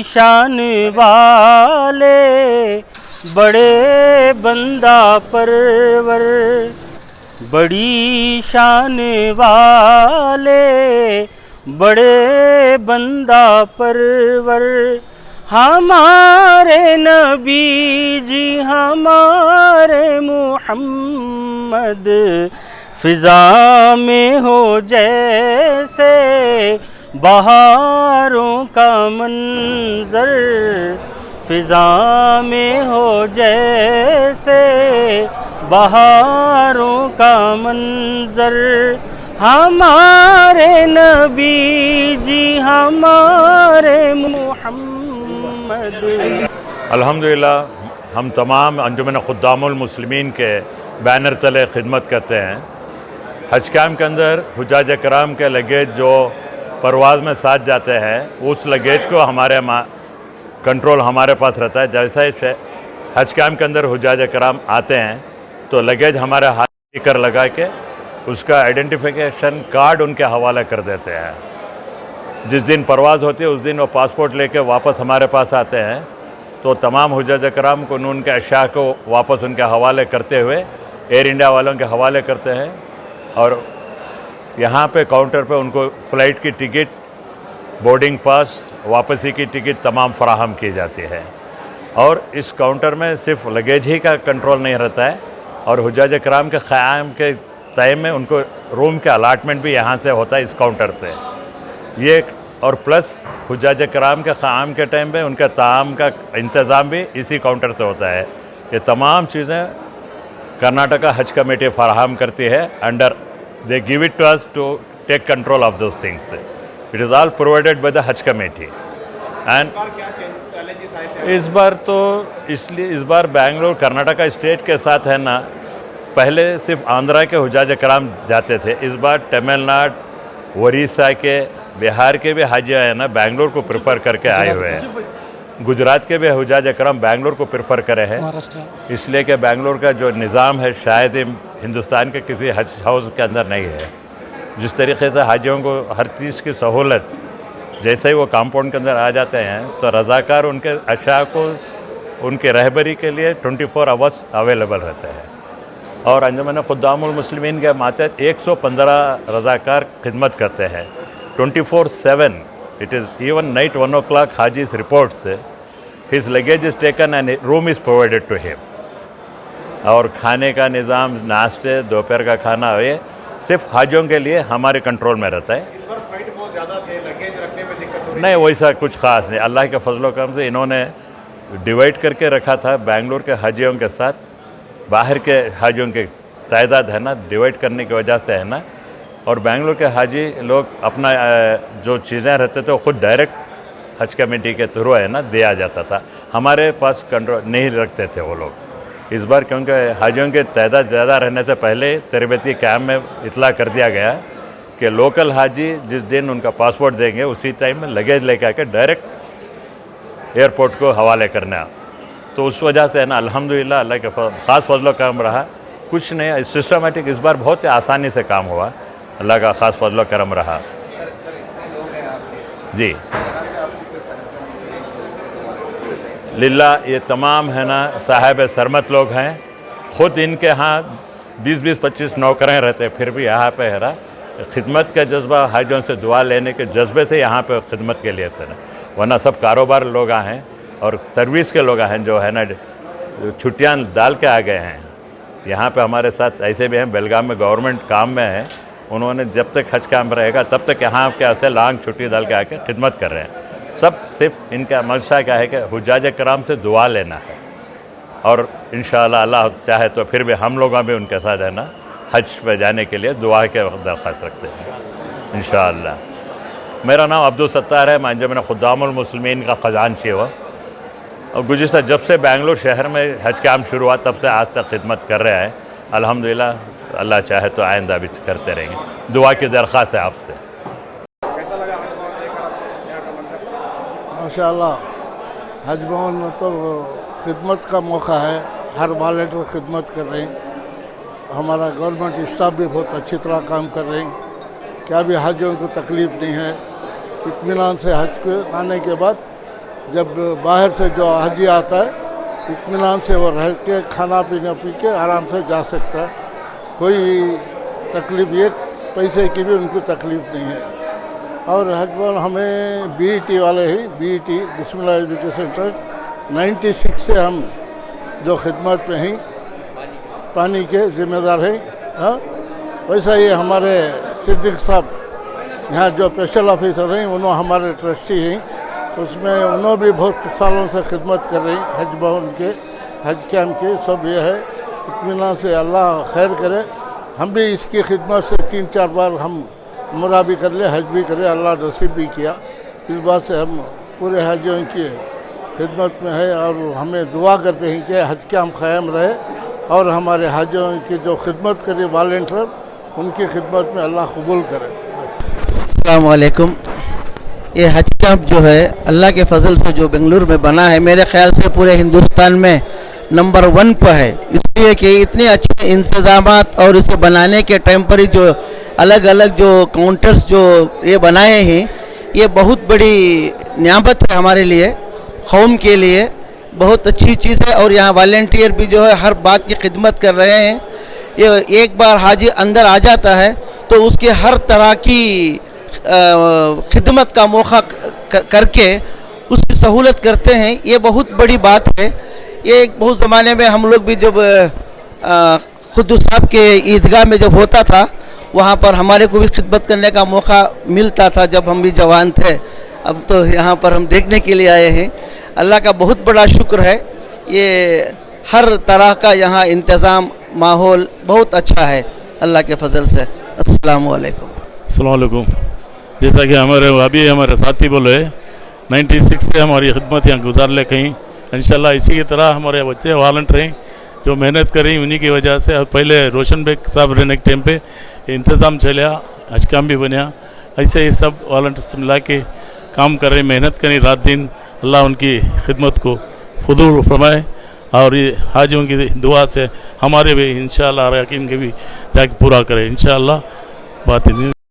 शान वाले बड़े बंदा परवर, बड़ी शान वाले बड़े बंदा परवर, हमारे नबी जी हमारे मुहम्मद, फिजा में हो जैसे बहारों का मंजर, फिजा में हो जैसे बहारों का मंजर, हमारे नबी जी हमारे मुहम्मद। अल्हम्दुलिल्लाह हम तमाम अंजुमन खुद्दामुल मुस्लिमीन के बैनर तले खिदमत करते हैं। हज कैम्प के अंदर हुज्जाज कराम के लगेज जो परवाज़ में साथ जाते हैं, उस लगेज को हमारे कंट्रोल हमारे पास रहता है। जैसा ही हज कैम्प के अंदर हुज्जाज कराम आते हैं तो लगेज हमारे हाथ स्टिकर लगा के उसका आइडेंटिफिकेशन कार्ड उनके हवाले कर देते हैं। जिस दिन परवाज़ होती है उस दिन वो पासपोर्ट लेके वापस हमारे पास आते हैं, तो तमाम हुज्जाज कराम को उनके अशिया को वापस उनके हवाले करते हुए एयर इंडिया वालों के हवाले करते हैं, और यहाँ पे काउंटर पे उनको फ़्लाइट की टिकट, बोर्डिंग पास, वापसी की टिकट तमाम फराहम की जाती है। और इस काउंटर में सिर्फ लगेज ही का कंट्रोल नहीं रहता है, और हुज्जाज कराम के क़याम के टाइम में उनको रूम के अलाटमेंट भी यहाँ से होता है, इस काउंटर से। ये और प्लस हुज्जाज कराम के क़याम के टाइम पे उनका ताम का इंतज़ाम भी इसी काउंटर से होता है। ये तमाम चीज़ें कर्नाटका हज कमेटी फराहम करती है। Under they give it to us to take control of those things. It is all provided by the Hajj committee. And इस बार तो इसलिए इस बार बेंगलोर कर्नाटका स्टेट के साथ है ना, पहले सिर्फ आंध्रा के हुज्जाज कराम जाते थे, इस बार तमिलनाडु, उड़ीसा के, बिहार के भी हाजी है ना बेंगलोर को प्रेफर करके आए हुए हैं। गुजरात के भी हुज्जाज कराम बेंगलोर को प्रेफर करे हैं, इसलिए कि बेंगलोर का जो निज़ाम है शायद हिंदुस्तान के किसी हज हाउस के अंदर नहीं है। जिस तरीके से हाजियों को हर चीज़ की सहूलत, जैसे ही वो कंपाउंड के अंदर आ जाते हैं तो रज़ाकार उनके अशिया को उनके रहबरी के लिए 24 आवर्स अवेलेबल रहते हैं। और अंजुमन खुद्दामुल मुस्लिमीन के मातहत 115 रज़ाकार खिदमत करते हैं 24/7। It is even night 1 o'clock Haji's reports, his luggage is taken and a room is provided to him। और खाने का निज़ाम, नाश्ते, दोपहर का खाना, ये सिर्फ हाजियों के लिए हमारे कंट्रोल में रहता है। इस बार फ्लाइट बहुत ज़्यादा थे, लगेज रखने में दिक्कत हो रही नहीं, वैसा कुछ ख़ास नहीं। अल्लाह के फजल करम से इन्होंने डिवाइड करके रखा था बेंगलोर के हाजियों के साथ। बाहर के हाजियों की तादाद है ना, डिवाइड करने की वजह से है ना, और बेंगलोर के हाजी लोग अपना जो चीज़ें रहते थे वो खुद डायरेक्ट हज कमेटी के थ्रू है ना दिया जाता था। हमारे पास कंट्रोल नहीं रखते थे वो लोग। इस बार क्योंकि हाजियों की तादाद ज़्यादा रहने से पहले तरबती कैम्प में इतला कर दिया गया कि लोकल हाजी जिस दिन उनका पासपोर्ट देंगे उसी टाइम में लगेज लेकर आके डायरेक्ट एयरपोर्ट को हवाले करना। तो उस वजह से है ना अल्हम्दुलिल्लाह अल्लाह के ख़ास फजल करम रहा। कुछ नहीं, सिस्टमेटिक इस बार बहुत ही आसानी से काम हुआ, अल्लाह का ख़ास फजल करम रहा। जी लिल्ला, ये तमाम है ना साहिब सरमत लोग हैं। ख़ुद इनके यहाँ 20-25 नौकरें रहते हैं, फिर भी यहाँ पे है ना खिदमत का जज्बा, हाजियों से दुआ लेने के जज्बे से यहाँ पे खिदमत के लिए थे ना, वरना सब कारोबार लोग हैं और सर्विस के लोग हैं जो है ना छुट्टियाँ डाल के आ गए हैं। यहाँ पे हमारे साथ ऐसे भी हैं, बेलगाम में गवर्नमेंट काम में है, उन्होंने जब तक हज काम रहेगा तब तक यहाँ के ऐसे लॉन्ग छुट्टी डाल के आके खिदमत कर रहे हैं। सब सिर्फ इनका मकसद क्या है कि हुज्जाज कराम से दुआ लेना है, और इंशाअल्लाह अल्लाह चाहे तो फिर भी हम लोग भी उनके साथ है ना हज पे जाने के लिए दुआ के दरख्वास्त रखते हैं इंशाअल्लाह। मेरा नाम अब्दुल सत्तार है, मैं अंजुमन खुद्दामुल मुस्लिमीन का ख़जानची हुआ, और गुज़िश्ता जब से बेंगलोर शहर में हज कैम्प शुरू हुआ तब से आज तक खिदमत कर रहे हैं। अल्हम्दुलिल्लाह, अल्लाह चाहे तो आइंदा भी करते रहेंगे। दुआ की दरख्वास्त है आपसे। कैसा लगा हज भवन देखकर यहाँ का मंजर? माशाअल्लाह हज भवन में तो खिदमत का मौका है, हर वॉलंटियर खिदमत कर रहे हैं। हमारा गवर्नमेंट स्टाफ भी बहुत अच्छी तरह काम कर रहे हैं, क्या भी हाजियों को तकलीफ़ नहीं है। इत्मीनान से हज के आने के बाद जब बाहर से जो हाजी आता है इत्मीनान से वो रह के खाना पीना पी के आराम से जा सकता है, कोई तकलीफ़ एक पैसे की भी उनको तकलीफ़ नहीं है। और हज भवन हमें बीईटी वाले ही बीईटी बिस्मिल्लाह एजुकेशन ट्रस्ट 96 से हम जो खिदमत में हैं पानी के ज़िम्मेदार हैं। हाँ, वैसा ही हमारे सिद्दीक साहब यहाँ जो स्पेशल ऑफिसर हैं उन्होंने हमारे ट्रस्टी हैं, उसमें उन्होंने भी बहुत सालों से खिदमत कर रही हज भवन के हज कैम्प के। सब ये है इत्मीनान से अल्लाह खैर करे, हम भी इसकी खिदमत से 3-4 बार हम उम्रा भी कर ले, हज भी करे, अल्लाह नसीब भी किया। इस बात से हम पूरे हजियों की खिदमत में है और हमें दुआ करते हैं कि हज कैम्प क़ायम रहे और हमारे हाजियों की जो खिदमत करे वॉलंटियर उनकी खिदमत में अल्लाह कबूल करे। अस्सलाम वालेकुम। ये हज कैंप जो है अल्लाह के फजल से जो बेंगलुरु में बना है, मेरे ख्याल से पूरे हिंदुस्तान में नंबर 1 पर है, इसलिए कि इतने अच्छे इंतज़ामात और इसे बनाने के टाइम पर ही जो अलग अलग जो काउंटर्स जो ये बनाए हैं, ये बहुत बड़ी नियामत है हमारे लिए, कौम के लिए बहुत अच्छी चीज़ है। और यहाँ वॉलंटियर भी जो है हर बात की खिदमत कर रहे हैं। ये एक बार हाजी अंदर आ जाता है तो उसके हर तरह की खिदमत का मौका करके उसकी सहूलत करते हैं, ये बहुत बड़ी बात है। ये एक बहुत ज़माने में हम लोग भी जब खुद साहब के ईदगाह में जब होता था वहाँ पर हमारे को भी खिदमत करने का मौका मिलता था जब हम भी जवान थे। अब तो यहाँ पर हम देखने के लिए आए हैं। अल्लाह का बहुत बड़ा शुक्र है, ये हर तरह का यहाँ इंतज़ाम माहौल बहुत अच्छा है अल्लाह के फजल से। अस्सलाम वालेकुम। अस्सलाम वालेकुम। जैसा कि हमारे साथी बोले 96 से हमारी खिदमत यहाँ गुजार ले कहीं, इंशाल्लाह इसी की तरह हमारे बच्चे वॉलंटियर हैं जो मेहनत करें, उन्हीं की वजह से पहले रोशन बेग साहब रहने के टाइम पे इंतज़ाम चलिया, हज कैम्प भी बनिया, ऐसे ही सब वॉलंटियर्स मिला के काम कर रहे, मेहनत करें रात दिन। अल्लाह उनकी खिदमत को फजूल फरमाए और ये हाजियों की दुआ से हमारे भी इंशाअल्लाह यकीन के भी जाके पूरा करें इंशाअल्लाह। बात